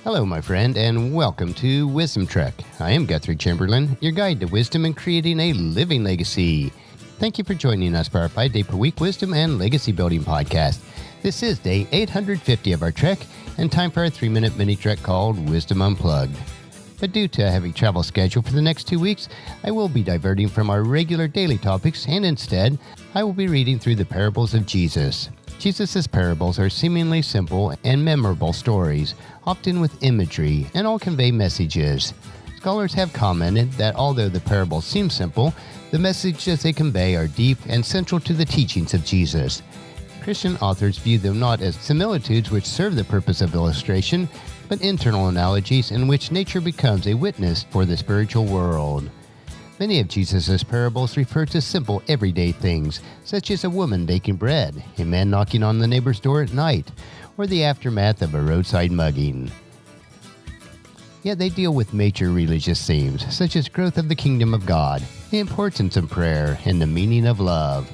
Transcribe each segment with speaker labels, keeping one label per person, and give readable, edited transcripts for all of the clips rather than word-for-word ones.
Speaker 1: Hello, my friend, and welcome to Wisdom Trek. I am Guthrie Chamberlain, your guide to wisdom and creating a living legacy. Thank you for joining us for our 5-day per week wisdom and legacy building podcast. This is day 850 of our trek, and time for our 3-minute mini trek called Wisdom Unplugged. But due to a heavy travel schedule for the next 2 weeks, I will be diverting from our regular daily topics, and instead, I will be reading through the parables of Jesus. Jesus' parables are seemingly simple and memorable stories, often with imagery, and all convey messages. Scholars have commented that although the parables seem simple, the messages they convey are deep and central to the teachings of Jesus. Christian authors view them not as similitudes which serve the purpose of illustration, but internal analogies in which nature becomes a witness for the spiritual world. Many of Jesus' parables refer to simple everyday things, such as a woman baking bread, a man knocking on the neighbor's door at night, or the aftermath of a roadside mugging. Yet they deal with major religious themes, such as growth of the kingdom of God, the importance of prayer, and the meaning of love.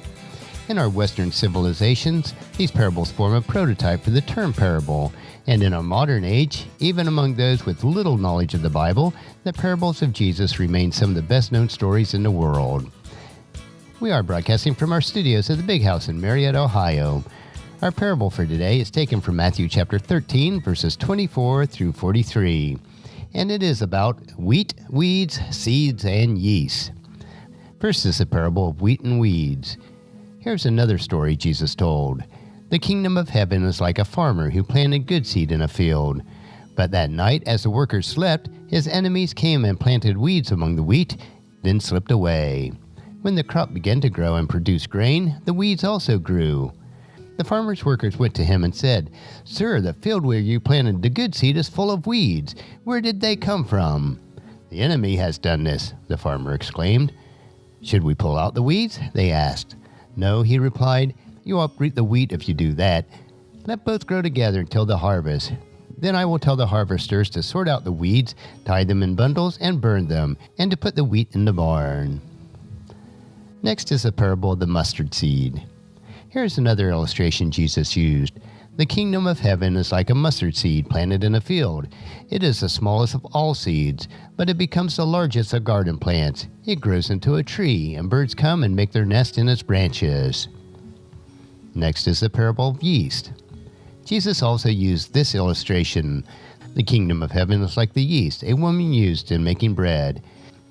Speaker 1: In our Western civilizations, these parables form a prototype for the term parable, and in our modern age, even among those with little knowledge of the Bible, the parables of Jesus remain some of the best-known stories in the world. We are broadcasting from our studios at the Big House in Marietta, Ohio. Our parable for today is taken from Matthew chapter 13, verses 24 through 43, and it is about wheat, weeds, seeds, and yeast. First is the parable of wheat and weeds. Here's another story Jesus told. The kingdom of heaven is like a farmer who planted good seed in a field. But that night, as the workers slept, his enemies came and planted weeds among the wheat, then slipped away. When the crop began to grow and produce grain, the weeds also grew. The farmer's workers went to him and said, "Sir, the field where you planted the good seed is full of weeds. Where did they come from?" "The enemy has done this," the farmer exclaimed. "Should we pull out the weeds?" they asked. "No," he replied. "You uproot the wheat if you do that. Let both grow together until the harvest. Then I will tell the harvesters to sort out the weeds, tie them in bundles, and burn them, and to put the wheat in the barn." Next is the parable of the mustard seed. Here's another illustration Jesus used. The kingdom of heaven is like a mustard seed planted in a field. It is the smallest of all seeds, but it becomes the largest of garden plants. It grows into a tree, and birds come and make their nest in its branches. Next is the parable of yeast. Jesus also used this illustration. The kingdom of heaven is like the yeast a woman used in making bread.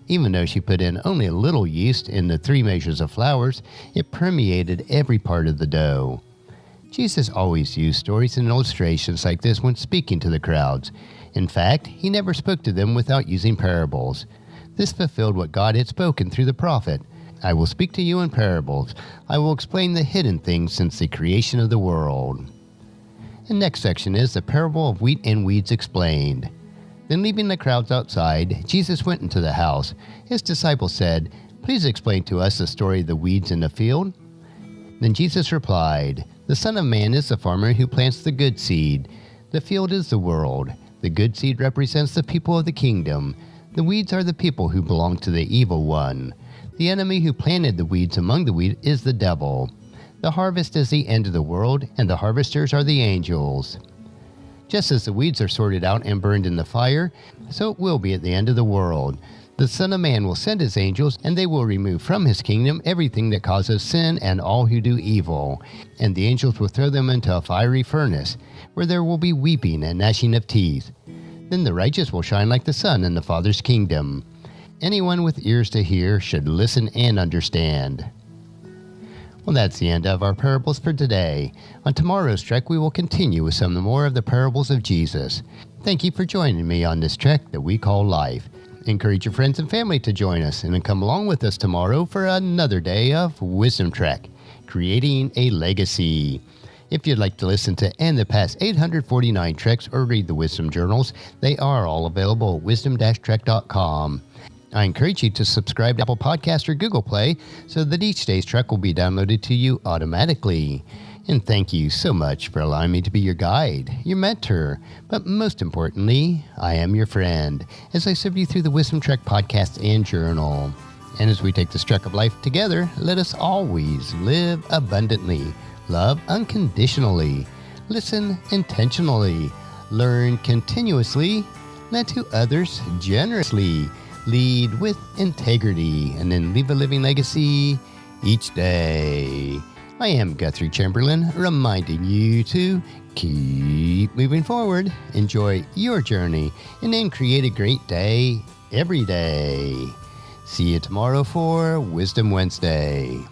Speaker 1: Even though she put in only a little yeast in the 3 measures of flour, it permeated every part of the dough. Jesus always used stories and illustrations like this when speaking to the crowds. In fact, he never spoke to them without using parables. This fulfilled what God had spoken through the prophet. "I will speak to you in parables. I will explain the hidden things since the creation of the world." The next section is the parable of wheat and weeds explained. Then leaving the crowds outside, Jesus went into the house. His disciples said, "Please explain to us the story of the weeds in the field." Then Jesus replied, "The Son of Man is the farmer who plants the good seed. The field is the world. The good seed represents the people of the kingdom. The weeds are the people who belong to the evil one. The enemy who planted the weeds among the wheat is the devil. The harvest is the end of the world, and the harvesters are the angels. Just as the weeds are sorted out and burned in the fire, so it will be at the end of the world. The Son of Man will send his angels, and they will remove from his kingdom everything that causes sin and all who do evil. And the angels will throw them into a fiery furnace, where there will be weeping and gnashing of teeth. Then the righteous will shine like the sun in the Father's kingdom. Anyone with ears to hear should listen and understand." Well, that's the end of our parables for today. On tomorrow's trek, we will continue with some more of the parables of Jesus. Thank you for joining me on this trek that we call life. Encourage your friends and family to join us and then come along with us tomorrow for another day of Wisdom Trek, creating a legacy. If you'd like to listen to the past 849 treks or read the Wisdom Journals, they are all available at wisdom-trek.com. I encourage you to subscribe to Apple Podcasts or Google Play so that each day's trek will be downloaded to you automatically. And thank you so much for allowing me to be your guide, your mentor, but most importantly, I am your friend as I serve you through the Wisdom Trek podcast and journal. And as we take this trek of life together, let us always live abundantly, love unconditionally, listen intentionally, learn continuously, lend to others generously, lead with integrity, and then leave a living legacy each day. I am Guthrie Chamberlain, reminding you to keep moving forward, enjoy your journey, and then create a great day every day. See you tomorrow for Wisdom Wednesday.